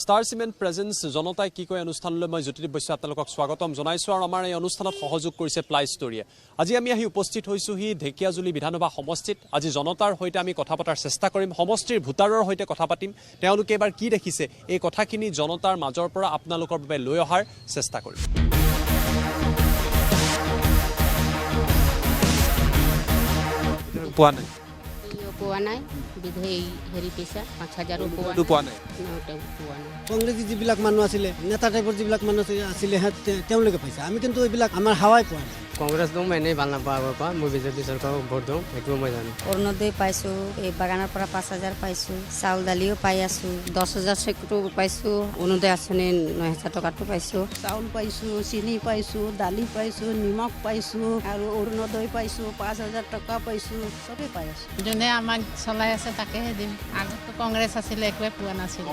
Star cement presence জনতাই কি কয় অনুষ্ঠানলৈ মই জ্যোতিদীপ বৈশ্য আপোনালোকক স্বাগতম জনাইছোঁ আৰু আমাৰ এই অনুষ্ঠানত সহযোগ কৰিছে প্লাই ষ্টৰীয়ে। আজি আমি আহি উপস্থিত হৈছোঁহি ঢেকীয়াজুলি বিধানসভা সমষ্টিত। আজি জনতাৰ সৈতে আমি কথা পতাৰ চেষ্টা কৰিম, সমষ্টিৰ ভোটাৰৰ সৈতে কথা পাতিম। তেওঁলোকে এবাৰ কি দেখিছে এই কথাখিনি জনতাৰ মাজৰ পৰা আপোনালোকৰ বাবে লৈ অহাৰ চেষ্টা কৰিম। পোৱা নাই পোৱা নাই বিধেই হেৰি পইচা ৫,০০০ পোৱা নাই। কংগ্ৰেছী যিবিলাক মানুহ আছিলে, নেতা টাইপৰ যিবিলাক মানুহ আছিলে তেওঁলোকে পাইছে। আমি কিন্তু এইবিলাক আমাৰ হাৱাই পোৱা নাই। কংগ্ৰেছ দিওঁ মই এনেই ভাল নাপাওঁ আগৰ পৰা, মই বিজেপি চৰকাৰক ভোট দিওঁ, সেইটোও মই জানো। অৰুণোদয় পাইছোঁ, এই বাগানৰ পৰা ৫,০০০ পাইছোঁ, চাউল দালিও পাই আছোঁ, ১০,০০০ চেকটো পাইছোঁ, অৰুণোদয় আঁচনি ৯,০০০ টকাটো পাইছোঁ। চাউল পাইছোঁ, চেনি পাইছোঁ, দালি পাইছোঁ, নিমখ পাইছোঁ আৰু অৰুণোদয় পাইছোঁ, ৫,০০০ টকা পাইছোঁ, চবেই পাই আছোঁ। যোনে আমাক চলাই আছে তাকেহে দিম। আগতো কংগ্ৰেছ আছিলে, একোৱে পোৱা নাছিল।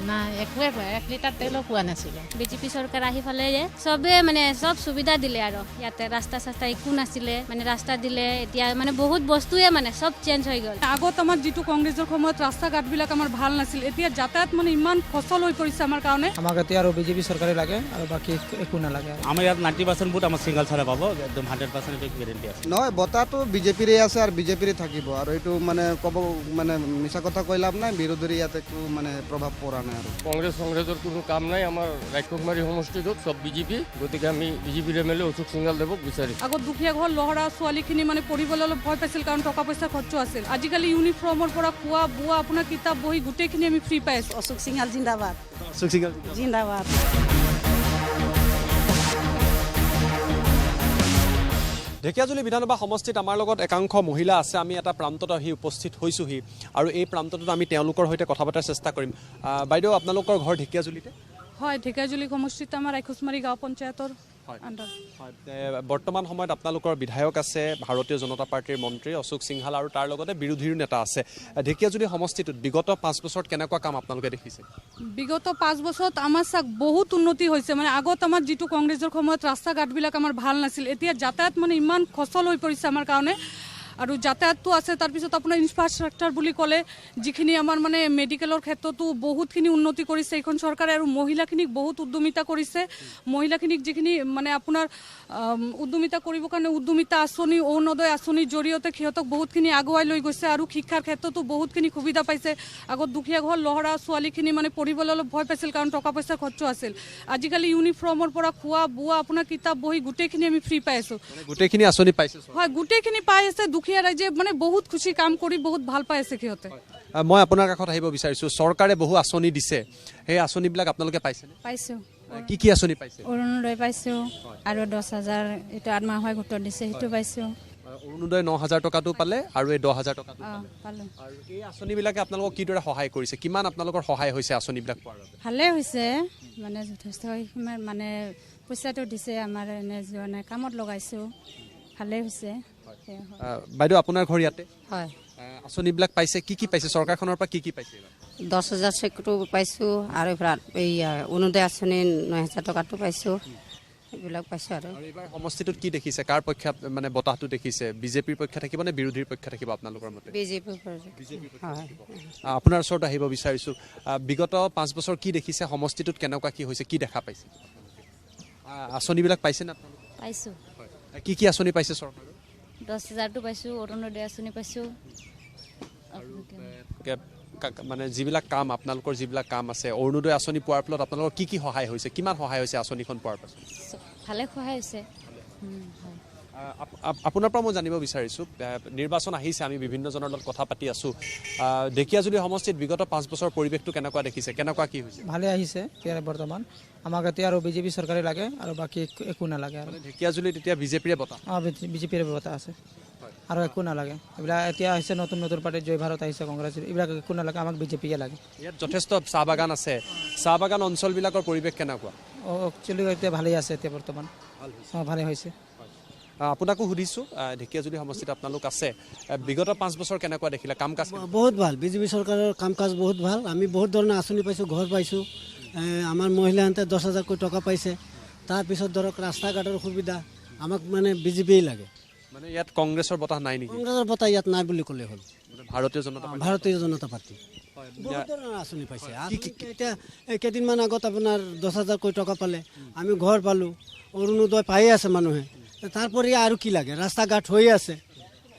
নাই, একোৱে ১ লিটাৰ তেলো পোৱা নাছিলে। বিজেপি চৰকাৰ আহি ফালে যে চবে মানে চব সুবিধা দিলে আৰু ইয়াতে ৰাস্তা চাস্তা একো নাছিলে, মানে ৰাস্তা দিলে। এতিয়া মানে বহুত বস্তুৱে মানে চব চেঞ্জ হৈ গ'ল। আগত আমাৰ যিটো কংগ্ৰেছৰ সময়ত ৰাস্তা ঘাটবিলাক আমাৰ ভাল নাছিল, এতিয়া যাতায়াত মানে ইমান সচল হৈ পৰিছে আমাৰ কাৰণে। আমাক এতিয়া আৰু বিজেপি চৰকাৰে লাগে আৰু বাকী একো নালাগে। আমাৰ ইয়াত 90% ভোট আমাৰ ছিংগল চাৰে পাব, একদম 100% গেৰেণ্টি আছে। নহয়, বঁটাটো বিজেপিৰে আছে আৰু বিজেপিৰে থাকিব, আৰু এইটো মানে ক'ব মানে মিছা কথা কৈ লাভ নাই। বিৰোধীৰ ইয়াত একো মানে প্ৰভাৱ পৰা নাই আৰু কংগ্ৰেছৰ কোনো কাম নাই। আমাৰ ৰাক্ষসমাৰী সমষ্টিটোত চব বিজেপি, গতিকে আমি বিজেপিৰ এম.এল.এ অশোক সিংহাল দেৱক বিচাৰিম। আগত দুখীয়া ঘৰ ল'ৰা ছোৱালীখিনি মানে পঢ়িবলৈ অলপ ভয় পাইছিল, কাৰণ টকা পইচা খৰচ আছিল। আজিকালি ইউনিফৰ্মৰ পৰা খোৱা বোৱা, আপোনাৰ কিতাপ বহি গোটেইখিনি আমি ফ্ৰী পাই আছোঁ। অশোক সিংহাল জিন্দাবাদ, জিন্দাবাদ। ঢেকীয়াজুলি বিধানসভা সমষ্টিত আমাৰ লগত একাংশ মহিলা আছে। আমি এটা প্ৰান্তত আহি উপস্থিত হৈছোঁহি আৰু এই প্ৰান্তটোত আমি তেওঁলোকৰ সৈতে কথা পতাৰ চেষ্টা কৰিম। বাইদেউ, আপোনালোকৰ ঘৰ ঢেকীয়াজুলিতে? হয়, ঢেকীয়াজুলি সমষ্টিত আমাৰ ৰাক্ষসমাৰী গাঁও পঞ্চায়তৰ আণ্ডাৰ। বৰ্তমান সময়ত আপোনালোকৰ বিধায়ক আছে, ভাৰতীয় জনতা পাৰ্টীৰ মন্ত্ৰী অশোক সিংহাল, আৰু তাৰ লগতে বিৰোধীৰ নেতা আছে। ঢেকীয়াজুলি সমষ্টিটোত বিগত ৫ বছৰত কেনেকুৱা কাম আপোনালোকে দেখিছে? বিগত ৫ বছৰত আমাৰ বহুত উন্নতি হৈছে। মানে আগত আমাৰ যিটো কংগ্ৰেছৰ সময়ত ৰাস্তা ঘাটবিলাক আমাৰ ভাল নাছিল, এতিয়া যাতায়াত মানে ইমান সচল হৈ পৰিছে আমাৰ কাৰণে। আৰু যাতায়াতটো আছে, তাৰপিছত আপোনাৰ ইনফ্ৰাষ্ট্ৰাকচাৰ বুলি ক'লে যিখিনি আমাৰ মানে মেডিকেলৰ ক্ষেত্ৰতো বহুতখিনি উন্নতি কৰিছে এইখন চৰকাৰে, আৰু মহিলাখিনিক বহুত উদ্যমিতা কৰিছে। মহিলাখিনিক যিখিনি মানে আপোনাৰ উদ্যমিতা কৰিবৰ কাৰণে উদ্যমিতা আঁচনি, অৰুণোদয় আঁচনিৰ জৰিয়তে সিহঁতক বহুতখিনি আগুৱাই লৈ গৈছে, আৰু শিক্ষাৰ ক্ষেত্ৰতো বহুতখিনি সুবিধা পাইছে। আগত দুখীয়া ঘৰ ল'ৰা ছোৱালীখিনি মানে পঢ়িবলৈ অলপ ভয় পাইছিল, কাৰণ টকা পইচা খৰচ আছিল। আজিকালি ইউনিফৰ্মৰ পৰা খোৱা বোৱা, আপোনাৰ কিতাপ বহি গোটেইখিনি আমি ফ্ৰী পাই আছোঁ। গোটেইখিনি আঁচনি পাইছে? হয়, গোটেইখিনি পাই আছে। দুখীয়া ৰাইজে মানে বহুত খুচি কাম কৰি বহুত ভাল পাই আছে সিহঁতে। মই আপোনাৰ কাষত আহিব বিচাৰিছোঁ। চৰকাৰে বহু আঁচনি দিছে, সেই আঁচনিবিলাক আপোনালোকে পাইছেনে? পাইছোঁ। কি কি আঁচনি পাইছে? অৰুণোদয় পাইছোঁ, আৰু 10,০০০ এইটো আত্মসহায়ক গোটত দিছে, সেইটো পাইছোঁ। অৰুণোদয় ৯,০০০ টকাটো পালে আৰু এই ১০,০০০ টকাটো পালোঁ। আৰু এই আঁচনিবিলাকে আপোনালোকক কিদৰে সহায় কৰিছে? কিমান আপোনালোকৰ সহায় হৈছে আঁচনিবিলাক পোৱাৰ বাবে? ভালে হৈছে, মানে যথেষ্ট মানে পইচাটো দিছে, আমাৰ এনে যোৱা নাই, কামত লগাইছোঁ, ভালেই হৈছে। বাইদেউ, আপোনাৰ ঘৰ ইয়াতে? হয়। আঁচনিবিলাক পাইছে, কি কি পাইছে চৰকাৰখনৰ পৰা? কি কি পাইছে? ১০,০০০ চেকটো পাইছোঁ, আৰু এই অৰুণোদয় আঁচনি ৯,০০০ টকাটো পাইছোঁ, এইবিলাক পাইছোঁ। আৰু এইবাৰ সমষ্টিটোত কি দেখিছে? কাৰ পক্ষে মানে বতাহটো দেখিছে? বিজেপিৰ পক্ষে থাকিব নে বিৰোধীৰ পক্ষে থাকিব আপোনালোকৰ মতে? বিজেপিৰ হয়। আপোনাৰ ওচৰত আহিব বিচাৰিছোঁ। বিগত ৫ বছৰ কি দেখিছে সমষ্টিটোত? কেনেকুৱা কি হৈছে, কি দেখা পাইছে? আঁচনিবিলাক পাইছে নে আপোনালোকে? পাইছোঁ। কি কি আঁচনি পাইছে চৰকাৰে? ১০,০০০টো পাইছোঁ, অৰুণোদয় আঁচনি পাইছোঁ। মানে যিবিলাক কাম আপোনালোকৰ যিবিলাক কাম আছে, অৰুণোদয় আঁচনি পোৱাৰ ফলত আপোনালোকৰ কি কি সহায় হৈছে? কিমান সহায় হৈছে আঁচনিখন পোৱাৰ পাছত? ভালে সহায় হৈছে। আপোনাৰ পৰা মই জানিব বিচাৰিছোঁ, নিৰ্বাচন আহিছে, আমি বিভিন্নজনৰ লগত কথা পাতি আছোঁ। ঢেকীয়াজুলি সমষ্টিত বিগত ৫ বছৰ পৰিৱেশটো কেনেকুৱা দেখিছে? কেনেকুৱা কি হৈছে? ভালে আহিছে এতিয়া বৰ্তমান। আমাক এতিয়া আৰু বিজেপি চৰকাৰে লাগে আৰু বাকী একো নালাগে। আৰু ঢেকীয়াজুলিত এতিয়া বিজেপিৰে বঁটা? বিজেপিৰে বঁটা আছে আৰু একো নালাগে। এইবিলাক এতিয়া আহিছে নতুন নতুন পাৰ্টি, জয় ভাৰত আহিছে, কংগ্ৰেছ, এইবিলাক একো নালাগে, আমাক বিজেপিয়ে লাগে। ইয়াত যথেষ্ট চাহ বাগান আছে, চাহ বাগান অঞ্চলবিলাকৰ পৰিৱেশ কেনেকুৱা? একচুৱেলি এতিয়া ভালেই আছে, এতিয়া বৰ্তমান ভালেই হৈছে। আপোনাকো সুধিছোঁ, ঢেকীয়াজুলি সমষ্টিত আপোনালোক আছে, বিগত ৫ বছৰ কেনেকুৱা দেখিলে কাম কাজ? বহুত ভাল, বিজেপি চৰকাৰৰ কাম কাজ বহুত ভাল। আমি বহুত ধৰণৰ আঁচনি পাইছোঁ, ঘৰ পাইছোঁ, আমাৰ মহিলাহঁতে ১০,০০০কৈ টকা পাইছে। তাৰপিছত ধৰক ৰাস্তা ঘাটৰ সুবিধা, আমাক মানে বিজেপিয়ে লাগে। মানে ইয়াত কংগ্ৰেছৰ বঁটা নাই নেকি? কংগ্ৰেছৰ বঁটা ইয়াত নাই বুলি ক'লে হ'ল। ভাৰতীয় জনতা পাৰ্টি। বহুত ধৰণৰ আঁচনি পাইছে। এতিয়া কেইদিনমান আগত আপোনাৰ 10,000কৈ টকা পালে, আমি ঘৰ পালোঁ, অৰুণোদয় পায়ে আছে মানুহে। তাৰপৰে আৰু কি লাগে? ৰাস্তা ঘাট হৈ আছে।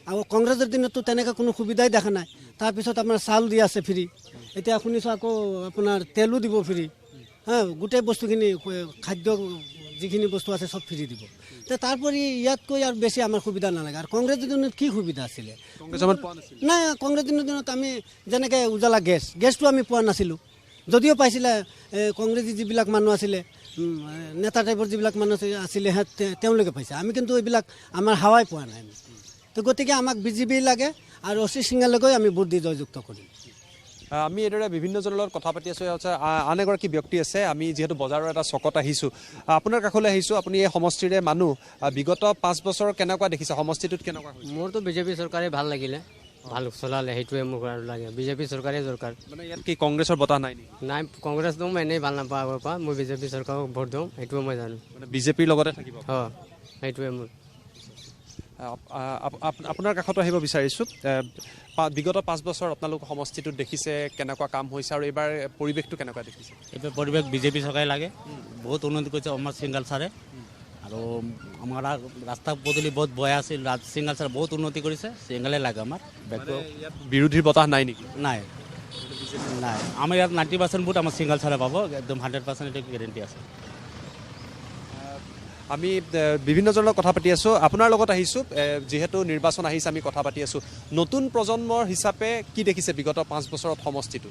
আৰু কংগ্ৰেছৰ দিনততো তেনেকৈ কোনো সুবিধাই দেখা নাই। তাৰপিছত আপোনাৰ চাউল দি আছে ফ্ৰী, এতিয়া শুনিছোঁ আকৌ আপোনাৰ তেলো দিব ফ্ৰী। গোটেই বস্তুখিনি খাদ্য যিখিনি বস্তু আছে চব ফ্ৰী দিব। তাৰপৰে ইয়াতকৈ আৰু বেছি আমাৰ সুবিধা নালাগে। আৰু কংগ্ৰেছৰ দিনত কি সুবিধা আছিলে? নাই, কংগ্ৰেছ দিনত আমি যেনেকৈ উজালা গেছটো আমি পোৱা নাছিলোঁ। যদিও পাইছিলে কংগ্ৰেছী যিবিলাক মানুহ আছিলে, নেতা টাইপৰ যিবিলাক মানুহ আছিলে তেওঁলোকে পাইছে। আমি কিন্তু এইবিলাক আমাৰ হাৱাই পোৱা নাই। তো গতিকে আমাক বিজেপি লাগে আৰু অচি সিঙালৈকে আমি ভোট দি জয়যুক্ত কৰিম। আমি এইদৰে বিভিন্নজনৰ লগত কথা পাতি আছোঁ। আন এগৰাকী ব্যক্তি আছে। আমি যিহেতু বজাৰৰ এটা চকত আহিছোঁ, আপোনাৰ কাষলৈ আহিছোঁ। আপুনি এই সমষ্টিৰে মানুহ, বিগত 5 বছৰ কেনেকুৱা দেখিছে? সমষ্টিটোত কেনেকুৱা? মোৰতো বিজেপি চৰকাৰে ভাল লাগিলে, ভাল চলালে, সেইটোৱে মোক আৰু লাগে। বিজেপি চৰকাৰে দৰকাৰ। মানে ইয়াত কি কংগ্ৰেছৰ বতাহ নাই নেকি? নাই, কংগ্ৰেছটো মই এনেই ভাল নাপাওঁ আগৰ পৰা। মই বিজেপি চৰকাৰক ভোট দিওঁ, সেইটোৱে মই জানো। মানে বিজেপিৰ লগতে থাকিব? অঁ, সেইটোৱে মোৰ। আপোনাৰ কাষতো আহিব বিচাৰিছোঁ। বিগত 5 বছৰ আপোনালোক সমষ্টিটোত দেখিছে কেনেকুৱা কাম হৈছে, আৰু এইবাৰ পৰিৱেশটো কেনেকুৱা দেখিছে? এইবাৰ পৰিৱেশ বিজেপি চৰকাৰে লাগে। বহুত উন্নতি কৰিছে অমৰ সিংগাল ছাৰে। আৰু আমাৰ ৰাস্তা পদূলি বহুত বেয়া আছিল, সিংগাল ছাৰে বহুত উন্নতি কৰিছে। সিংগালে লাগে আমাৰ। বিৰোধীৰ বতাহ নাই নেকি? নাই, নাই। আমাৰ ইয়াত 90% ভোট আমাৰ সিংগাল ছাৰে পাব, একদম 100% এইটো গেৰেণ্টি আছে। আমি বিভিন্নজনৰ লগত কথা পাতি আছোঁ। আপোনাৰ লগত আহিছোঁ, যিহেতু নিৰ্বাচন আহিছে আমি কথা পাতি আছোঁ। নতুন প্ৰজন্মৰ হিচাপে কি দেখিছে বিগত 5 বছৰত সমষ্টিটো?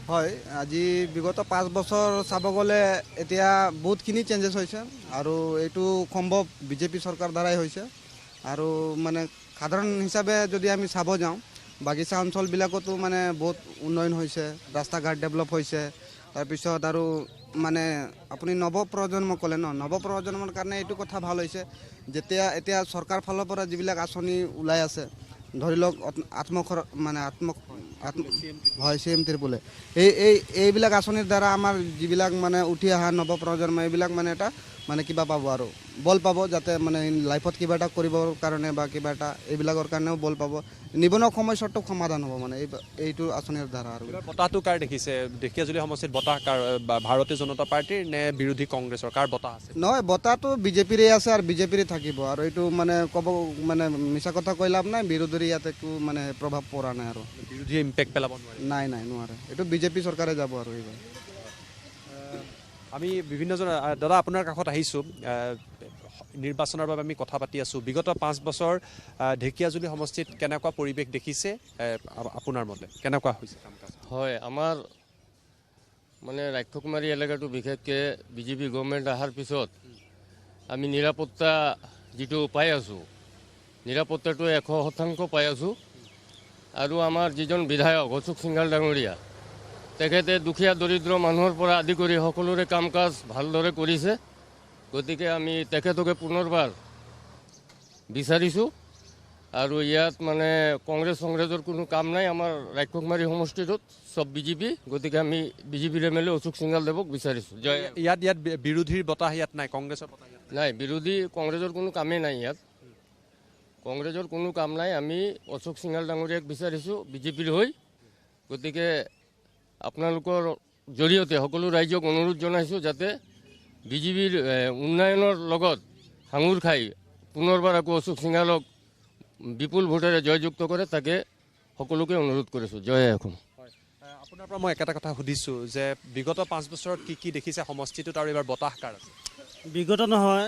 হয়, আজি বিগত 5 বছৰ চাব গ'লে এতিয়া বহুতখিনি চেঞ্জেছ হৈছে, আৰু এইটো সম্ভৱ বিজেপি চৰকাৰ দ্বাৰাই হৈছে। আৰু মানে সাধাৰণ হিচাপে যদি আমি চাব যাওঁ, বাগিচা অঞ্চলবিলাকতো মানে বহুত উন্নয়ন হৈছে, ৰাস্তা ঘাট ডেভেলপ হৈছে। তাৰপিছত আৰু মানে আপুনি নৱপ্ৰজন্ম ক'লে ন, নৱপ্ৰজন্মৰ কাৰণে এইটো কথা ভাল হৈছে, যেতিয়া এতিয়া চৰকাৰ ফালৰ পৰা যিবিলাক আঁচনি ওলাই আছে, ধৰি লওক হয় CM বোলে, এইবিলাক আঁচনিৰ দ্বাৰা আমাৰ যিবিলাক মানে উঠি অহা নৱপ্ৰজন্ম, এইবিলাক মানে এটা মানে কিবা পাব আৰু বল পাব, যাতে মানে লাইফত কিবা এটা কৰিবৰ কাৰণে বা কিবা এটা এইবিলাকৰ কাৰণেও বল পাব। নিবনুৱা সমস্যাটো সমাধান হ'ব মানে এইটো আঁচনিৰ দ্বাৰা। আৰু বতাহটো কাৰ দেখিছে? ঢেকীয়াজুলি সমষ্টিত বতাহ কাৰ? ভাৰতীয় জনতা পাৰ্টীৰ নে বিৰোধী কংগ্ৰেছৰ? কাৰ বতাহ আছে? নহয়, বতাহটো বিজেপিৰে আছে আৰু বিজেপিৰে থাকিব। আৰু এইটো মানে ক'ব মানে মিছা কথা কৈ লাভ নাই, বিৰোধীৰ ইয়াত একো মানে প্ৰভাৱ পৰা নাই। আৰু বিৰোধীয়ে ইম্পেক্ট পেলাব নোৱাৰে? নাই, নোৱাৰে। এইটো বিজেপি চৰকাৰে যাব। আৰু এইবাৰ আমি বিভিন্নজন, দাদা আপোনাৰ কাষত আহিছোঁ। নিৰ্বাচনৰ বাবে আমি কথা পাতি আছোঁ। বিগত 5 বছৰ ঢেকীয়াজুলি সমষ্টিত কেনেকুৱা পৰিৱেশ দেখিছে আপোনাৰ মতে? কেনেকুৱা হৈছে কাম কাজ? হয়, আমাৰ মানে ৰাক্ষসমাৰী এলেকাটো বিশেষকৈ বিজেপি গভৰ্ণমেণ্ট অহাৰ পিছত আমি নিৰাপত্তা যিটো পাই আছোঁ, নিৰাপত্তাটো 100% পাই আছোঁ। আৰু আমাৰ যিজন বিধায়ক অশোক সিংঘাল ডাঙৰীয়া, তেখেতে দুখীয়া দৰিদ্ৰ মানুহৰ পৰা আদি কৰি সকলোৰে কাম কাজ ভালদৰে কৰিছে। গতিকে আমি তেখেতকে পুনৰবাৰ বিচাৰিছোঁ। আৰু ইয়াত মানে কংগ্ৰেছৰ কোনো কাম নাই। আমাৰ ৰাক্ষসমাৰী সমষ্টিটোত চব বিজেপি, গতিকে আমি বিজেপিৰ MLA অশোক সিংঘাল দেৱক বিচাৰিছোঁ। ইয়াত বিৰোধীৰ বতাহ ইয়াত নাই, কংগ্ৰেছৰ বতাহ নাই। কংগ্ৰেছৰ কোনো কামেই নাই ইয়াত, কংগ্ৰেছৰ কোনো কাম নাই। আমি অশোক সিংঘাল ডাঙৰীয়াক বিচাৰিছোঁ বিজেপিৰ হৈ। গতিকে আপোনালোকৰ জৰিয়তে সকলো ৰাইজক অনুৰোধ জনাইছোঁ, যাতে বিজেপিৰ উন্নয়নৰ লগত সাঙুৰ খাই পুনৰবাৰ আকৌ অশোক সিংঘালক বিপুল ভোটেৰে জয়যুক্ত কৰে, তাকে সকলোকে অনুৰোধ কৰিছোঁ। জয় অসম। আপোনাৰ পৰা মই একেটা কথা সুধিছোঁ যে বিগত 5 বছৰত কি দেখিছে সমষ্টিটোত, আৰু এইবাৰ বতাহ কাৰ আছে? বিগত নহয়,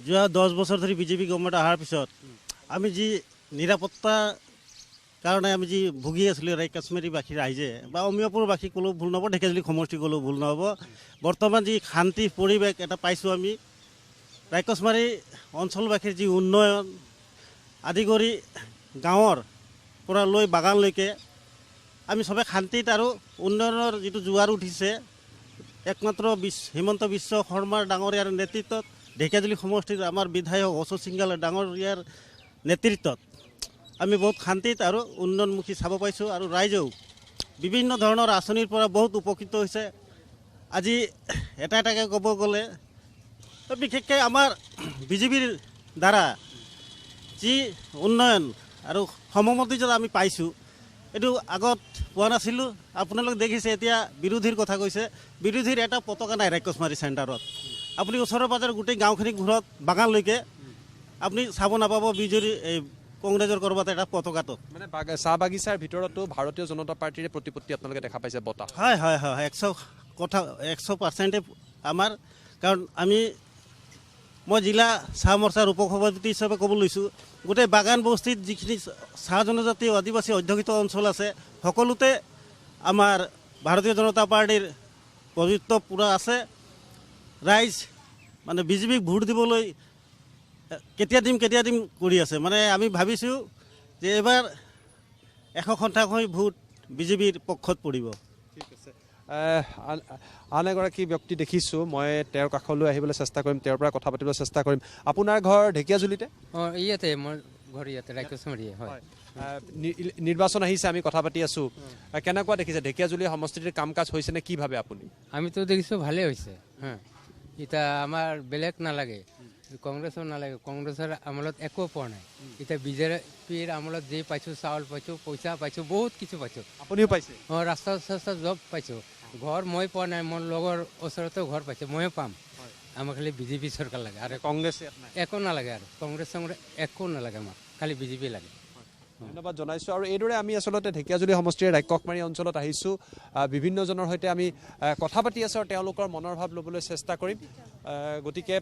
যোৱা 10 বছৰ ধৰি বিজেপি গভৰ্ণমেণ্ট অহাৰ পিছত আমি যি নিৰাপত্তাৰ কাৰণে আমি যি ভুগি আছিলোঁ, কাশ্মীৰীবাসী ৰাইজে বা অমিয়াপুৰবাসী ক'লেও ভুল নহ'ব, ঢেকীয়াজুলি সমষ্টি ক'লেও ভুল নহ'ব। বৰ্তমান যি শান্তি পৰিৱেশ এটা পাইছোঁ আমি, ৰাক্ষসমাৰী অঞ্চলবাসীৰ যি উন্নয়ন আদি কৰি গাঁৱৰ পৰা লৈ বাগানলৈকে আমি চবে শান্তিত আৰু উন্নয়নৰ যিটো জোৱাৰ উঠিছে, একমাত্ৰ হিমন্ত বিশ্ব শৰ্মাৰ ডাঙৰীয়াৰ নেতৃত্বত, ঢেকীয়াজুলি সমষ্টিৰ আমাৰ বিধায়ক অশোক সিংঘাল ডাঙৰীয়াৰ নেতৃত্বত আমি বহুত শান্তিত আৰু উন্নয়নমুখী চাব পাইছোঁ। আৰু ৰাইজেও বিভিন্ন ধৰণৰ আঁচনিৰ পৰা বহুত উপকৃত হৈছে। আজি এটাকৈ ক'ব গ'লে বিশেষকৈ আমাৰ বিজেপিৰ দ্বাৰা যি উন্নয়ন আৰু সমমতি আমি পাইছোঁ, এইটো আগত পোৱা নাছিলোঁ। আপোনালোকে দেখিছে এতিয়া বিৰোধীৰ কথা কৈছে, বিৰোধীৰ এটা পতাকা নাই ৰাক্ষসমাৰী চেণ্টাৰত। আপুনি ওচৰৰ পাজৰে গোটেই গাঁওখিনি ঘূৰত বাগানলৈকে আপুনি চাব নাপাব বিজেপি এই কংগ্ৰেছৰ ক'ৰবাত এটা পতাকাটো। মানে চাহ বাগিচাৰ ভিতৰতো ভাৰতীয় জনতা পাৰ্টীৰে প্ৰতিপত্তি আপোনালোকে দেখা পাইছে বঁটা। হয় হয় হয় 100% আমাৰ, কাৰণ মই জিলা চাহ মৰ্চাৰ উপ সভাপতি হিচাপে ক'ব লৈছোঁ, গোটেই বাগান বস্তিত যিখিনি চাহ জনজাতি আদিবাসী অধ্যুষিত অঞ্চল আছে সকলোতে আমাৰ ভাৰতীয় জনতা পাৰ্টীৰ প্ৰভুত্ব পূৰা আছে। ৰাইজ মানে বিজেপিক ভোট দিবলৈ কেতিয়া দিম কৰি আছে। মানে আমি ভাবিছোঁ যে এইবাৰ 100% ভোট বিজেপিৰ পক্ষত পৰিব। ঠিক আছে, আন এগৰাকী ব্যক্তি দেখিছোঁ, মই তেওঁৰ কাষলৈ আহিবলৈ চেষ্টা কৰিম, তেওঁৰ পৰা কথা পাতিবলৈ চেষ্টা কৰিম। আপোনাৰ ঘৰ ঢেকীয়াজুলিতে? অঁ ইয়াতে মোৰ ঘৰ ইয়াতে ৰাক্ষসমাৰীয়ে হয়। নিৰ্বাচন আহিছে, আমি কথা পাতি আছোঁ, কেনেকুৱা দেখিছে ঢেকীয়াজুলি সমষ্টিৰ কাম কাজ হৈছেনে কি ভাবে আপুনি? আমিতো দেখিছোঁ ভালেই হৈছে। এতিয়া আমাৰ বেলেগ নালাগে, কংগ্ৰেছৰ নালাগে, কংগ্ৰেছৰ আমলত একো পোৱা নাই। এতিয়া বিজেপিৰ আমলত যি পাইছোঁ, চাউল পাইছোঁ, পইচা পাইছোঁ, বহুত কিছু পাইছোঁ। আপুনিও পাইছে? অঁ ৰাস্তা চাস্তা জব পাইছোঁ, ঘৰ মই পোৱা নাই, মোৰ লগৰ ওচৰতো ঘৰ পাইছোঁ, ময়ো পাম। আমাক খালি বিজেপি চৰকাৰ লাগে আৰু কংগ্ৰেছ একো নালাগে, আৰু কংগ্ৰেছ একো নালাগে, আমাক খালি বিজেপি লাগে। ধন্যবাদ জনাইছোঁ। আৰু এইদৰে আমি আচলতে ঢেকীয়াজুলি সমষ্টিৰ ৰাক্ষসমাৰী অঞ্চলত আহিছোঁ, বিভিন্নজনৰ সৈতে আমি কথা পাতি আছোঁ আৰু তেওঁলোকৰ মনৰ ভাৱ ল'বলৈ চেষ্টা কৰিম। গতিকে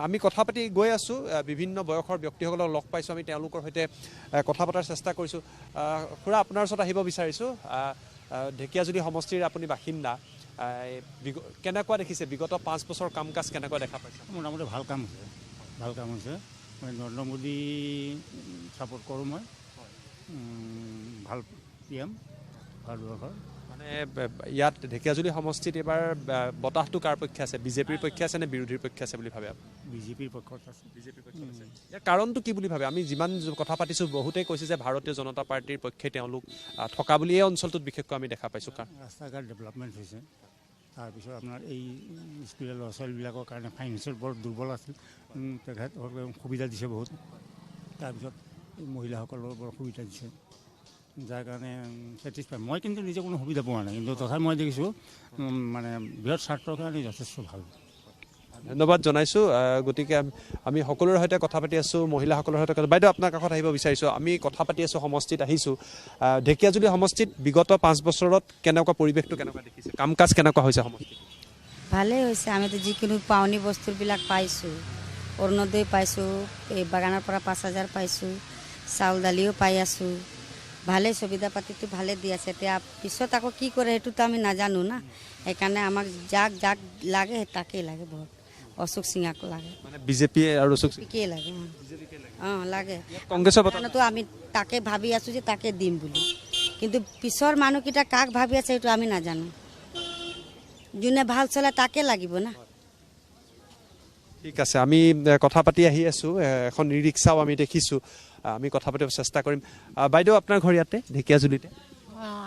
আমি কথা পাতি গৈ আছোঁ, বিভিন্ন বয়সৰ ব্যক্তিসকলক লগ পাইছোঁ, আমি তেওঁলোকৰ সৈতে কথা পতাৰ চেষ্টা কৰিছোঁ। খুৰা, আপোনাৰ ওচৰত আহিব বিচাৰিছোঁ। ঢেকীয়াজুলি সমষ্টিৰ আপুনি বাসিন্দা, কেনেকুৱা দেখিছে বিগত 5 বছৰ কাম কাজ কেনেকুৱা দেখা পাইছে? মোটামুটি ভাল কাম হৈছে। মই নৰেন্দ্ৰ মোদী ছাপোৰ্ট কৰোঁ। মই ভাল PM ভাৰতবৰ্ষৰ। মানে ইয়াত ঢেকীয়াজুলি সমষ্টিত এইবাৰ বতাহটো কাৰ পক্ষে আছে, বিজেপিৰ পক্ষে আছে নে বিৰোধীৰ পক্ষে আছে বুলি ভাবে? বিজেপিৰ পক্ষত আছে। বিজেপিৰ পক্ষত আছে। ইয়াৰ কাৰণটো কি বুলি ভাবে? আমি যিমান কথা পাতিছোঁ বহুতেই কৈছে যে ভাৰতীয় জনতা পাৰ্টীৰ পক্ষে তেওঁলোক থকা বুলি এই অঞ্চলটোত বিশেষকৈ আমি দেখা পাইছোঁ। কাৰণ ৰাস্তা ঘাট ডেভেলপমেণ্ট হৈছে, তাৰপিছত আপোনাৰ এই স্কুলীয়া ল'ৰা ছোৱালীবিলাকৰ কাৰণে ফাইনেন্সিয়েল বৰ দুৰ্বল আছিল, তেখেত সুবিধা দিছে বহুত। তাৰপিছত মহিলাসকলৰ বৰ সুবিধা দিছে, যাৰ কাৰণে ছেটিছফাই। মই কিন্তু নিজে কোনো সুবিধা পোৱা নাই, কিন্তু তথাপি মই দেখিছোঁ মানে বৃহৎ স্বাৰ্থৰ কাৰণে যথেষ্ট ভাল। ধন্যবাদ জনাইছোঁ। গতিকে আমি সকলোৰে সৈতে কথা পাতি আছোঁ, মহিলাসকলৰ সৈতে। বাইদেউ, আপোনাৰ কাষত আহিব বিচাৰিছোঁ। আমি কথা পাতি আছোঁ, সমষ্টিত আহিছোঁ। ঢেকীয়াজুলি সমষ্টিত বিগত 5 বছৰত কেনেকুৱা পৰিৱেশটো কেনেকুৱা দেখিছে, কাম কাজ কেনেকুৱা হৈছে সমষ্টিত? ভালেই হৈছে। আমিতো যিকোনো পাওনি বস্তুবিলাক পাইছোঁ, অৰুণোদয় পাইছোঁ, এই বাগানৰ পৰা 5,000 পাইছোঁ, চাউল দালিও পাই আছোঁ। ভালেই সুবিধা পাতিটো ভালে দি আছে। এতিয়া পিছত আকৌ কি কৰে সেইটোতো আমি নাজানো না, সেইকাৰণে আমাক যাক লাগে তাকেই লাগে ভোট। অশোক সিঙাকো লাগে, মানে বিজেপি আৰু অশোক সিঙকে লাগে। অঁ লাগে। কংগ্ৰেছৰ কাৰণেতো আমি তাকে ভাবি আছোঁ যে তাকে দিম বুলি, কিন্তু পিছৰ মানুহকেইটা কাক ভাবি আছে সেইটো আমি নাজানো। যোনে ভাল চলে তাকে লাগিব না। ঠিক আছে, আমি কথা পাতি আহি আছোঁ। এখন ই ৰিক্সাও আমি দেখিছোঁ, আমি কথা পাতিব চেষ্টা কৰিম। বাইদেউ, আপোনাৰ ঘৰ ইয়াতে ঢেকীয়াজুলিতে?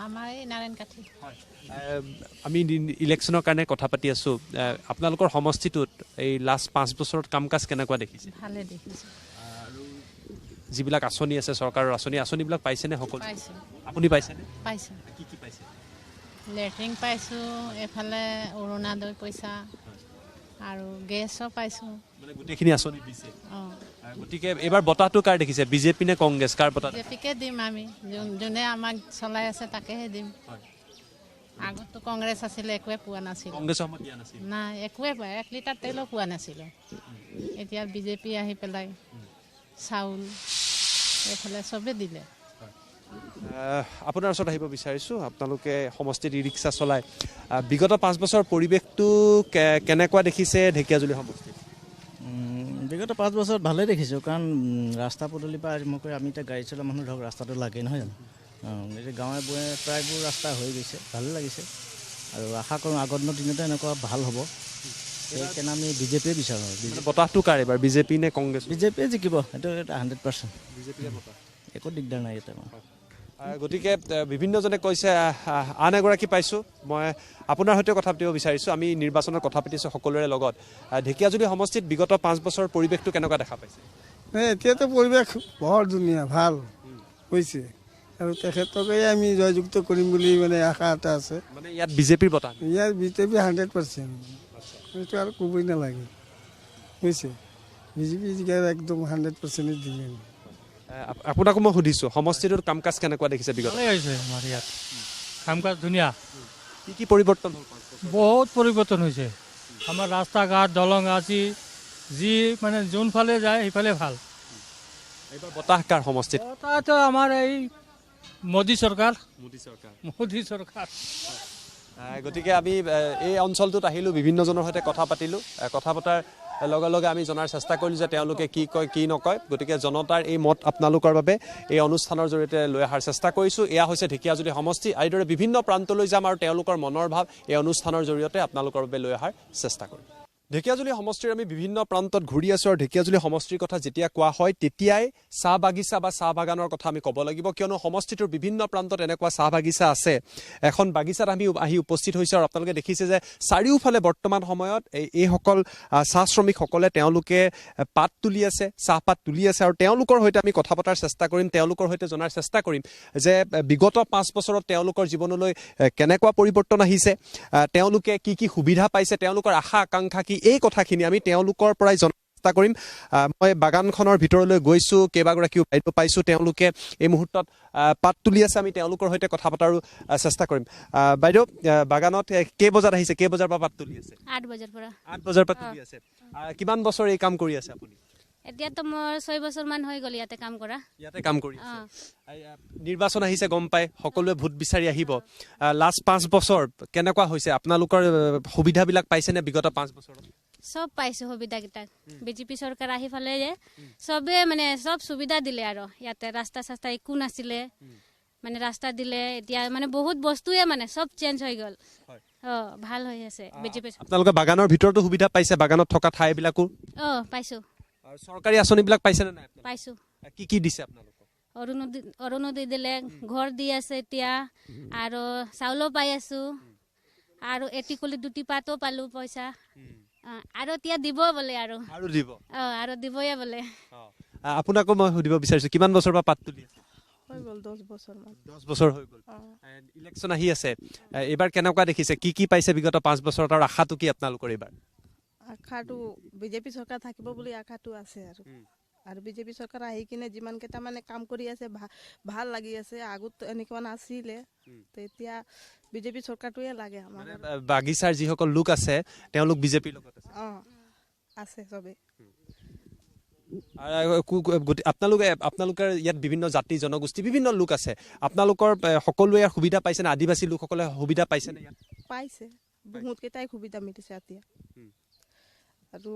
আমাৰ এই নাৰায়ণ কাঠি। আমি ইলেকশ্যনৰ কাৰণে কথা পাতি আছোঁ। আপোনালোকৰ সমষ্টিটোত এই লাষ্ট 5 বছৰত কাম কাজ কেনেকুৱা দেখিছে? ভালে দেখিছোঁ। যিবিলাক আঁচনি আছে, চৰকাৰৰ আঁচনিবিলাক পাইছেনে সকলো? পাইছোঁ। আপুনি পাইছেনে? পাইছোঁ। কি কি পাইছে? লেট্ৰিন পাইছোঁ, এফালে অৰুণোদয় পইচা আৰু গেছো পাইছোঁ। মানে গোটেইখিনি আঁচনি দিছে। অঁ, গতিকে এইবাৰ বতাহটো কাৰ দেখিছে, বিজেপি নে কংগ্ৰেছ, কাৰ বতাহ? বিজেপিকে দিম আমি, যোনে আমাক চলাই আছে তাকেহে দিম। আগততো কংগ্ৰেছ আছিলে, একোৱে পোৱা নাছিলোঁ। কংগ্ৰেছৰ সময় দিয়া নাছিল? নাই, একোৱে পোৱা, 1 লিটাৰ তেলো পোৱা নাছিলোঁ। এতিয়া বিজেপি আহি পেলাই চাউল এইফালে চবেই দিলে। আপোনাৰ ওচৰত আহিব বিচাৰিছোঁ। আপোনালোকে সমষ্টিত ই ৰিক্সা চলায়, বিগত 5 বছৰ পৰিৱেশটো কেনেকুৱা দেখিছে ঢেকীয়াজুলি সমষ্টিত? বিগত 5 বছৰত ভালেই দেখিছোঁ, কাৰণ ৰাস্তা পদূলিৰ পৰা আৰম্ভ কৰি আমি এতিয়া গাড়ী চলোৱা মানুহ ধৰক ৰাস্তাটো লাগে নহয় জানো। এতিয়া গাঁৱে বোৰে প্ৰায়বোৰ ৰাস্তা হৈ গৈছে, ভালে লাগিছে। আৰু আশা কৰোঁ আগৰ দিনতে এনেকুৱা ভাল হ'ব, সেইকাৰণে আমি বিজেপিয়ে বিচাৰোঁ। বতাহটো কাৰ এইবাৰ, বিজেপি নে কংগ্ৰেছ? বিজেপিয়ে জিকিব, সেইটো 100%। বিজেপিয়ে বতাহ, একো দিগদাৰ নাই ইয়াতে। গতিকে বিভিন্নজনে কৈছে। আন এগৰাকী পাইছোঁ, মই আপোনাৰ সৈতে কথা পাতিব বিচাৰিছোঁ। আমি নিৰ্বাচনত কথা পাতিছোঁ সকলোৰে লগত। ঢেকীয়াজুলি সমষ্টিত বিগত 5 বছৰ পৰিৱেশটো কেনেকুৱা দেখা পাইছে? এতিয়াতো পৰিৱেশ বৰ ধুনীয়া, ভাল হৈছে। আৰু তেখেতকে আমি জয়যুক্ত কৰিম বুলি মানে আশা এটা আছে। মানে ইয়াত বিজেপিৰ বঁটা? ইয়াত বিজেপি 100%, সেইটো আৰু ক'বই নালাগে বুজিছে। বিজেপি একদম 100% দিলে। আপোনাকো মই সুধিছোঁ, সমষ্টিটোৰ কাম কাজ কেনেকুৱা দেখিছে বিগত? ভালেই হৈছে আমাৰ ইয়াত কাম কাজ ধুনীয়া। কি পৰিৱৰ্তন হ'ল? বহুত পৰিৱৰ্তন হৈছে। আমাৰ ৰাস্তা ঘাট দলং আজি যি মানে যোনফালে যায় সেইফালে ভাল। এইবাৰ বতাহ কাৰ সমষ্টিত? বতাহটো আমাৰ এই মোদী চৰকাৰ। গতিকে আমি এই অঞ্চলটোত আহিলোঁ, বিভিন্নজনৰ সৈতে কথা পাতিলোঁ। কথা পতাৰ লগে লগে আমি জনাৰ চেষ্টা কৰিলোঁ যে তেওঁলোকে কি কয় কি নকয়। গতিকে জনতাৰ এই মত আপোনালোকৰ বাবে এই অনুষ্ঠানৰ জৰিয়তে লৈ অহাৰ চেষ্টা কৰিছোঁ। এয়া হৈছে ঢেকীয়াজুলি সমষ্টি। এইদৰে বিভিন্ন প্ৰান্তলৈ যাম আৰু তেওঁলোকৰ মনৰ ভাৱ এই অনুষ্ঠানৰ জৰিয়তে আপোনালোকৰ বাবে লৈ অহাৰ চেষ্টা কৰিম। ঢেকীয়াজুলি সমষ্টিৰ আমি বিভিন্ন প্ৰান্তত ঘূৰি আছোঁ আৰু ঢেকীয়াজুলি সমষ্টিৰ কথা যেতিয়া কোৱা হয় তেতিয়াই চাহ বাগিচা বা চাহ বাগানৰ কথা আমি ক'ব লাগিব, কিয়নো সমষ্টিটোৰ বিভিন্ন প্ৰান্তত এনেকুৱা চাহ বাগিচা আছে। এখন বাগিচাত আমি আহি উপস্থিত হৈছোঁ আৰু আপোনালোকে দেখিছে যে চাৰিওফালে বৰ্তমান সময়ত এইসকল চাহ শ্ৰমিকসকলে তেওঁলোকে পাত তুলি আছে, চাহপাত তুলি আছে আৰু তেওঁলোকৰ সৈতে আমি কথা পতাৰ চেষ্টা কৰিম, তেওঁলোকৰ সৈতে জনাৰ চেষ্টা কৰিম যে বিগত 5 বছৰত তেওঁলোকৰ জীৱনলৈ কেনেকুৱা পৰিৱৰ্তন আহিছে, তেওঁলোকে কি কি সুবিধা পাইছে, তেওঁলোকৰ আশা আকাংক্ষা কি, এই কথাখিনি আমি তেওঁলোকৰ পৰাই জনাৰ চেষ্টা কৰিম। মই বাগানখনৰ ভিতৰলৈ গৈছোঁ, কেইবাগৰাকীও বাইদেউ পাইছোঁ, তেওঁলোকে এই মুহূৰ্তত পাত তুলি আছে। আমি তেওঁলোকৰ সৈতে কথা পতাৰো চেষ্টা কৰিম। বাইদেউ, বাগানত কেই বজাত আহিছে, কেই বজাৰ পৰা পাত তুলি আছে? 8 বজাৰ পৰা। 8 বজাৰ পৰা তুলি আছে। কিমান বছৰ এই কাম কৰি আছে আপুনি? এতিয়াতো মোৰ 6 বছৰমান হৈ গ'ল ইয়াতে কাম কৰা। ইয়াতে কাম কৰি আছে। নিৰ্বাচন আহিছে গম পাই, সকলোৱে ভোট বিচাৰি আহিব। লাষ্ট 5 বছৰ কেনেকুৱা হৈছে? আপোনালোকৰ সুবিধাবিলাক পাইছেনে বিগত 5 বছৰত? সব পাইছোঁ সুবিধাকেইটা। বিজেপি চৰকাৰ আহি ফালে যে চবে মানে চব সুবিধা দিলে আৰু ইয়াতে ৰাস্তা চাস্তা একো নাছিলে, মানে ৰাস্তা দিলে। এতিয়া মানে বহুত বস্তুৱে মানে চব চেঞ্জ হৈ গ'ল। ভাল হৈ আছে বিজেপি। আপোনালোকে বাগানৰ ভিতৰতো সুবিধা পাইছে, বাগানত থকা ঠাইবিলাকো? পাইছোঁ। আৰু চৰকাৰী আঁচনিবিলাক পাইছেনে নাই? পাইছোঁ। কি কি দিছে আপোনালোকক? অৰুণোদয় দিলে, ঘৰ দি আছে এতিয়া, আৰু চাউলো পাই আছোঁ, আৰু এটিকুলি 2টি পাতো পালোঁ পইচা। আৰু এতিয়া দিব বোলে আৰু দিব আৰু দিবয়ে বোলে। আপোনাকো মই সুধিব বিচাৰিছোঁ, কিমান বছৰ পৰা পাত তুলি আছে? হৈ গ'ল 10 বছৰমান। 10 বছৰ হৈ গ'ল। ইলেকশ্যন আহি আছে, এইবাৰ কেনেকুৱা দেখিছে? কি কি পাইছে বিগত 5 বছৰত আৰু আশাটো কি আপোনালোকৰ এইবাৰ? আশাটো বিজেপি চৰকাৰ থাকিব বুলি আশাটো আছে আৰু বিজেপি চৰকাৰ আহি কিনে যিমানকেইটা মানে কাম কৰি আছে ভাল লাগি আছে। আগত এনেকুৱা নাছিলে, তো এতিয়া বিজেপি চৰকাৰটোৱে লাগে আমাৰ। বাগিচাৰ যিসকল লোক আছে তেওঁলোক বিজেপিৰ লগত আছে? আছে চবেই। আপোনালোকৰ ইয়াত বিভিন্ন জাতি জনগোষ্ঠী বিভিন্ন লোক আছে, আপোনালোকৰ সকলোৱে ইয়াৰ সুবিধা পাইছেনে? আদিবাসী লোকসকলে সুবিধা পাইছেনে? ইয়াত পাইছে, বহুতকেইটাই সুবিধা মিলিছে এতিয়া। আৰু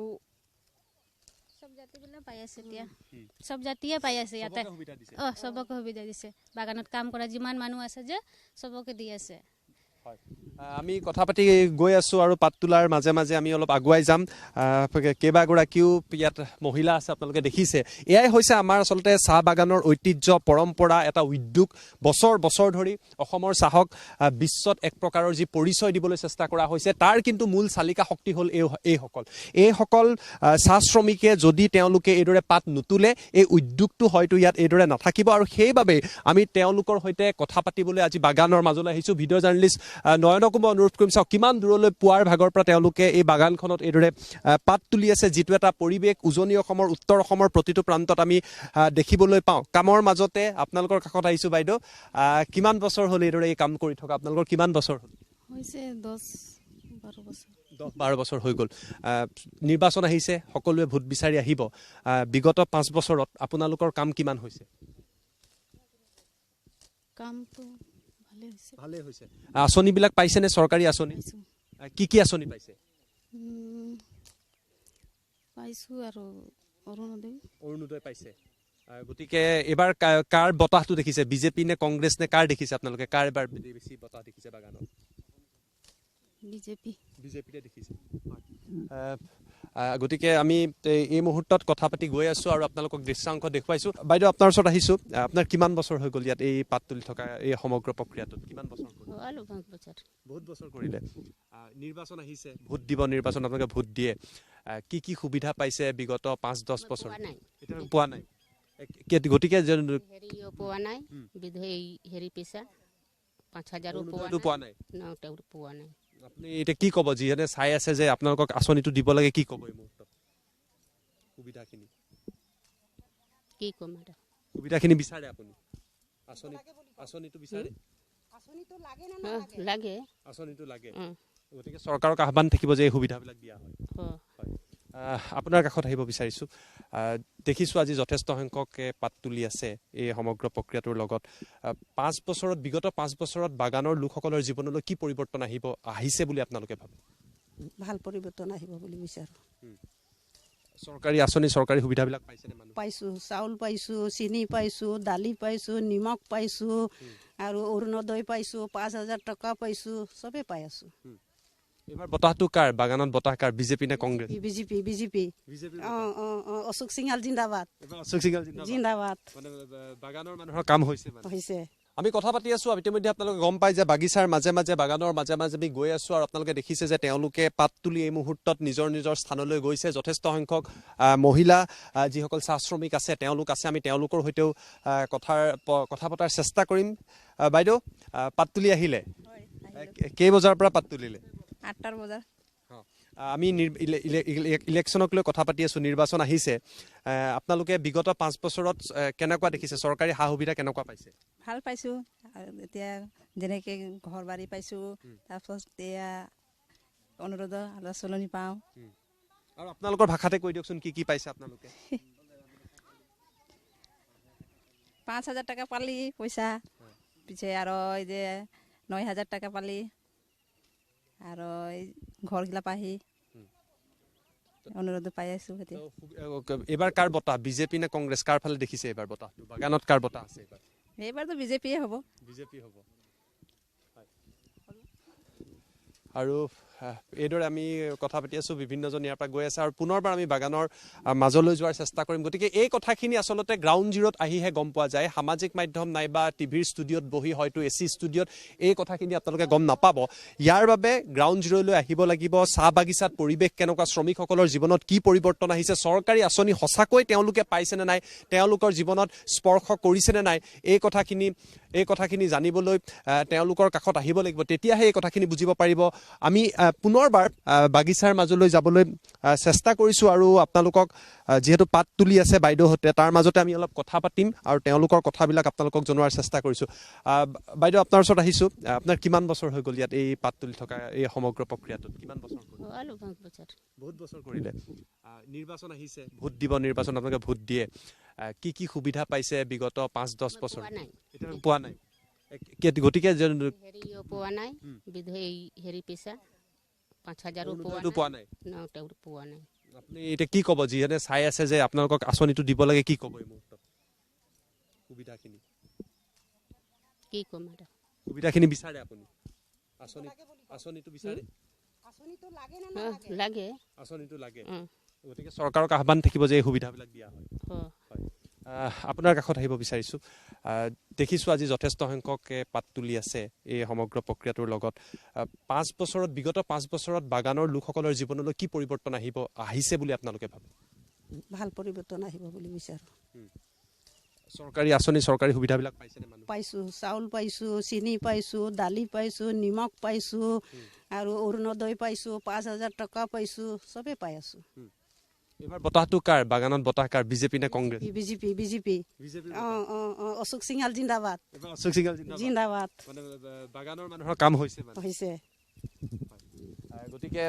সব জাতিবিলাক পাই আছে এতিয়া, সব জাতিয়ে পাই আছে ইয়াতে। চবকে সুবিধা দিছে। বাগানত কাম কৰা যিমান মানুহ আছে যে চবকে দি আছে। আমি কথা পাতি গৈ আছোঁ আৰু পাত তোলাৰ মাজে মাজে আমি অলপ আগুৱাই যাম। কেইবাগৰাকীও ইয়াত মহিলা আছে, আপোনালোকে দেখিছে। এয়াই হৈছে আমাৰ আচলতে চাহ বাগানৰ ঐতিহ্য, পৰম্পৰা, এটা উদ্যোগ। বছৰ বছৰ ধৰি অসমৰ চাহক বিশ্বত এক প্ৰকাৰৰ যি পৰিচয় দিবলৈ চেষ্টা কৰা হৈছে, তাৰ কিন্তু মূল চালিকা শক্তি হ'ল এইসকল চাহ শ্ৰমিকে। যদি তেওঁলোকে এইদৰে পাত নুতুলে, এই উদ্যোগটো হয়তো ইয়াত এইদৰে নাথাকিব। আৰু সেইবাবে আমি তেওঁলোকৰ সৈতে কথা পাতিবলৈ আজি বাগানৰ মাজলৈ আহিছোঁ। ভিডিঅ' জাৰ্নেলিষ্ট নয়নকো মই অনুৰোধ কৰিম, চাওক কিমান দূৰলৈ পুৱাৰ ভাগৰ পৰা তেওঁলোকে এই বাগানখনত এইদৰে পাত তুলি আছে, যিটো এটা পৰিৱেশ উজনি অসমৰ, উত্তৰ অসমৰ প্ৰতিটো প্ৰান্তত আমি দেখিবলৈ পাওঁ। কামৰ মাজতে আপোনালোকৰ কাষত আহিছোঁ। বাইদেউ, কিমান বছৰ হ'ল এইদৰে এই কাম কৰি থকা? আপোনালোকৰ কিমান বছৰ হ'ল? হৈছে 10-12 বছৰ। 10-12 বছৰ হৈ গ'ল। নিৰ্বাচন আহিছে, সকলোৱে ভোট বিচাৰি আহিব। বিগত 5 বছৰত আপোনালোকৰ কাম কিমান হৈছে? কামটো ভালেই হৈছে। আঁচনিবিলাক পাইছেনে? চৰকাৰী আঁচনি কি কি আঁচনি পাইছে? পাইছোঁ আৰু অৰুণোদয় পাইছে। গতিকে এইবাৰ কাৰ বতাহটো দেখিছে? বিজেপি নে কংগ্ৰেছ নে কাৰ দেখিছে আপোনালোকে? কাৰ এবাৰ বেছি বতাহ দেখিছে বাগানত? বিজেপিতে দেখিছে। গতিকে আমি এই মুহূৰ্তত কথা পাতি গৈ আছোঁ আৰু আপোনালোকক দৃশ্যাংশ দেখুৱাইছোঁ। বাইদেউ, আপোনাৰ ওচৰত আহিছোঁ। আপোনাৰ কিমান বছৰ হৈ গ'ল ইয়াত এই পাত তুলি থকা এই সমগ্ৰ প্ৰক্ৰিয়াটোত? কিমান বছৰ? বহুত বছৰ কৰিলে। নিৰ্বাচন আহিছে, ভোট দিব, নিৰ্বাচন আপোনালোকে ভোট দিয়ে। কি কি সুবিধা পাইছে বিগত 5-10 বছৰ? পোৱা নাই। গতিকে হেৰিও পোৱা নাই হেৰি পইচা 5,000ও পোৱা নাই পোৱা নাই আপুনি এতিয়া কি ক'ব যিহেতু চাই আছে যে আপোনালোকক আঁচনিটো দিব লাগে কি ক'ব এই মুহূৰ্তত সুবিধাখিনি কি ক'ম আৰু সুবিধাখিনি বিচাৰে আপুনি আঁচনিটো বিচাৰে লাগে আঁচনিটো লাগে গতিকে চৰকাৰক আহ্বান থাকিব যে এই সুবিধাবিলাক দিয়া হয় আপোনাৰ কাষত আহিব বিচাৰিছোঁ দেখিছোঁ আজি যথেষ্ট সংখ্যকে পাত তুলি আছে এই সমগ্ৰ প্ৰক্ৰিয়াটোৰ লগত 5 বছৰত বিগত 5 বছৰত বাগানৰ লোকসকলৰ জীৱনলৈ কি পৰিৱৰ্তন আহিছে বুলি আপোনালোকে ভাবে ভাল পৰিৱৰ্তন আহিব বুলি বিচাৰোঁ চৰকাৰী আঁচনি চৰকাৰী সুবিধাবিলাক পাইছেনে মানুহ পাইছোঁ চাউল পাইছোঁ চেনি পাইছোঁ দালি পাইছোঁ নিমখ পাইছোঁ আৰু অৰুণোদয় পাইছোঁ 5,000 টকা পাইছোঁ চবেই পাই আছোঁ এবাৰ বতাহটো কাৰ বাগানত বতাহ কাৰ বিজেপি নে কংগ্ৰেছ বিজেপি অশোক সিংহাল জিন্দাবাদ জিন্দাবাদ বাগানৰ মানুহৰ কাম হৈছে আমি কথা পাতি আছো ইতিমধ্যে আপোনালোকে গম পাই যে বাগিচাৰ মাজে মাজে বাগানৰ মাজে মাজে আমি গৈ আছো আৰু আপোনালোকে দেখিছে যে তেওঁলোকে পাত তুলি এই মুহূৰ্তত নিজৰ নিজৰ স্থানলৈ গৈছে যথেষ্ট সংখ্যক মহিলা যিসকল চাহ শ্ৰমিক আছে তেওঁলোক আছে আমি তেওঁলোকৰ সৈতেও কথা পতাৰ চেষ্টা কৰিম বাইদেউ পাত তুলি আহিলে কেই বজাৰ পৰা পাত তুলিলে 8টা বজাৰ আমি ইলেকশ্যনক লৈ কথা পাতি আছো নিৰ্বাচন আহিছে আপোনালোকে বিগত 5 বছৰত কেনেকুৱা দেখিছে চৰকাৰী সা সুবিধা কেনেকুৱা পাইছে ভাল পাইছোঁ এতিয়া যেনেকৈ ঘৰ বাৰী পাইছোঁ তাৰপিছত এতিয়া অনুৰোধ আলোচনী পাওঁ আৰু আপোনালোকৰ ভাষাতে কৈ দিয়কচোন কি কি পাইছে আপোনালোকে 5,000 টাকা পালি পইচা পিছে আৰু এই যে 9,000 টাকা পালি আৰু এই ঘৰগিলা পাহি অনুৰোধ পাই আছোঁ এবাৰ কাৰ বতাহ বিজেপি নে কংগ্ৰেছ কাৰ ফালে দেখিছে এবাৰ বতাহটো বাগানত কাৰ বতাহ আছে এইবাৰতো বিজেপিয়ে হ'ব আৰু এইদৰে আমি কথা পাতি আছোঁ বিভিন্নজন ইয়াৰ পৰা গৈ আছে আৰু পুনৰবাৰ আমি বাগানৰ মাজলৈ যোৱাৰ চেষ্টা কৰিম গতিকে এই কথাখিনি আচলতে গ্ৰাউণ্ড জিৰ'ত আহিহে গম পোৱা যায় সামাজিক মাধ্যম নাইবা টিভিৰ ষ্টুডিঅ'ত বহি হয়তো এচি ষ্টুডিঅ'ত এই কথাখিনি আপোনালোকে গম নাপাব ইয়াৰ বাবে গ্ৰাউণ্ড জিৰ'লৈ আহিব লাগিব চাহ বাগিচাত পৰিৱেশ কেনেকুৱা শ্ৰমিকসকলৰ জীৱনত কি পৰিৱৰ্তন আহিছে চৰকাৰী আঁচনি সঁচাকৈ তেওঁলোকে পাইছেনে নাই তেওঁলোকৰ জীৱনত স্পৰ্শ কৰিছেনে নাই এই কথাখিনি জানিবলৈ তেওঁলোকৰ কাষত আহিব লাগিব তেতিয়াহে এই কথাখিনি বুজিব পাৰিব আমি পুনৰবাৰ বাগিচাৰ মাজলৈ যাবলৈ চেষ্টা কৰিছোঁ আৰু আপোনালোকক যিহেতু পাত তুলি আছে বাইদেউহঁতে তাৰ মাজতে আমি অলপ কথা পাতিম আৰু তেওঁলোকৰ কথাবিলাক আপোনালোকক জনোৱাৰ চেষ্টা কৰিছোঁ বাইদেউ আপোনাৰ ওচৰত আহিছোঁ আপোনাৰ কিমান বছৰ হৈ গ'ল ইয়াত এই পাত তুলি থকা এই সমগ্ৰ প্ৰক্ৰিয়াটোত কিমান বছৰ বহুত বছৰ কৰিলে নিৰ্বাচন আহিছে ভোট দিব নিৰ্বাচন আপোনালোকে ভোট দিয়ে কি কি সুবিধা পাইছে বিগত 5-10 বছৰ পোৱা নাই গতিকে হেৰিও পোৱা নাই হেৰি পইচা 5,000ও পোৱা নাই পোৱা নাই আপুনি এতিয়া কি ক'ব যিহেতু চাই আছে যে আপোনালোকক আঁচনিটো দিব লাগে কি ক'ব এই মুহূৰ্তত সুবিধাখিনি কি ক'ম আৰু সুবিধাখিনি বিচাৰে আপুনি আঁচনিটো বিচাৰে লাগে আঁচনিটো লাগে গতিকে চৰকাৰক আহ্বান থাকিব যে এই সুবিধাবিলাক দিয়া হয় আপোনাৰ কাষত আহিব বিচাৰিছোঁ দেখিছোঁ আজি যথেষ্ট সংখ্যকে পাত তুলি আছে এই সমগ্ৰ প্ৰক্ৰিয়াটোৰ লগত 5 বছৰত বিগত 5 বছৰত বাগানৰ লোকসকলৰ জীৱনলৈ কি পৰিৱৰ্তন আহিছে বুলি আপোনালোকে ভাবে ভাল পৰিৱৰ্তন আহিব বুলি বিচাৰোঁ চৰকাৰী আঁচনি চৰকাৰী সুবিধাবিলাক পাইছেনে মানুহ পাইছোঁ চাউল পাইছোঁ চেনি পাইছোঁ দালি পাইছোঁ নিমখ পাইছোঁ আৰু অৰুণোদয় পাইছোঁ 5,000 টকা পাইছোঁ চবেই পাই আছোঁ এবাৰ বতাহটো কাৰ বাগানত বতাহ কাৰ বিজেপি নে কংগ্ৰেছ বিজেপি অশোক সিংহাল জিন্দাবাদ জিন্দাবাদ বাগানৰ মানুহৰ কাম হৈছে গতিকে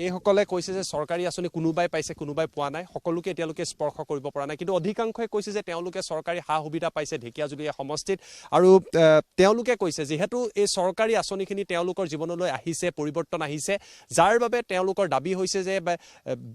এইসকলে কৈছে যে চৰকাৰী আঁচনি কোনোবাই পাইছে কোনোবাই পোৱা নাই সকলোকে এতিয়ালৈকে স্পৰ্শ কৰিব পৰা নাই কিন্তু অধিকাংশই কৈছে যে তেওঁলোকে চৰকাৰী সা সুবিধা পাইছে ঢেকীয়াজুলি সমষ্টিত আৰু তেওঁলোকে কৈছে যিহেতু এই চৰকাৰী আঁচনিখিনি তেওঁলোকৰ জীৱনলৈ আহিছে পৰিৱৰ্তন আহিছে যাৰ বাবে তেওঁলোকৰ দাবী হৈছে যে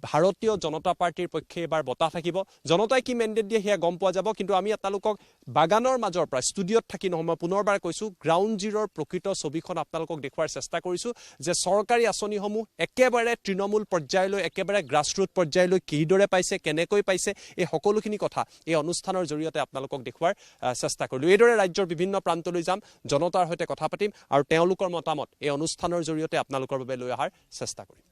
ভাৰতীয় জনতা পাৰ্টিৰ পক্ষে এবাৰ বতাহ থাকিব জনতাই কি মেণ্ডেট দিয়ে সেয়া গম পোৱা যাব কিন্তু আমি আপোনালোকক বাগানৰ মাজৰ পৰা ষ্টুডিঅ'ত থাকি নহয় মই পুনৰবাৰ কৈছোঁ গ্ৰাউণ্ড জিৰ'ৰ প্ৰকৃত ছবিখন আপোনালোকক দেখুওৱাৰ চেষ্টা কৰিছোঁ যে চৰকাৰী আঁচনিসমূহ একেবাৰে তৃণমূল পৰ্যায়লৈ একেবাৰে গ্ৰাছৰুট পৰ্যায়লৈ কিদৰে পাইছে কেনেকৈ পাইছে এই সকলোখিনি কথা এই অনুষ্ঠানৰ জৰিয়তে আপোনালোকক দেখুওৱাৰ চেষ্টা কৰিলোঁ এইদৰে ৰাজ্যৰ বিভিন্ন প্ৰান্তলৈ যাম জনতাৰ সৈতে কথা পাতিম আৰু তেওঁলোকৰ মতামত এই অনুষ্ঠানৰ জৰিয়তে আপোনালোকৰ বাবে লৈ অহাৰ চেষ্টা কৰিম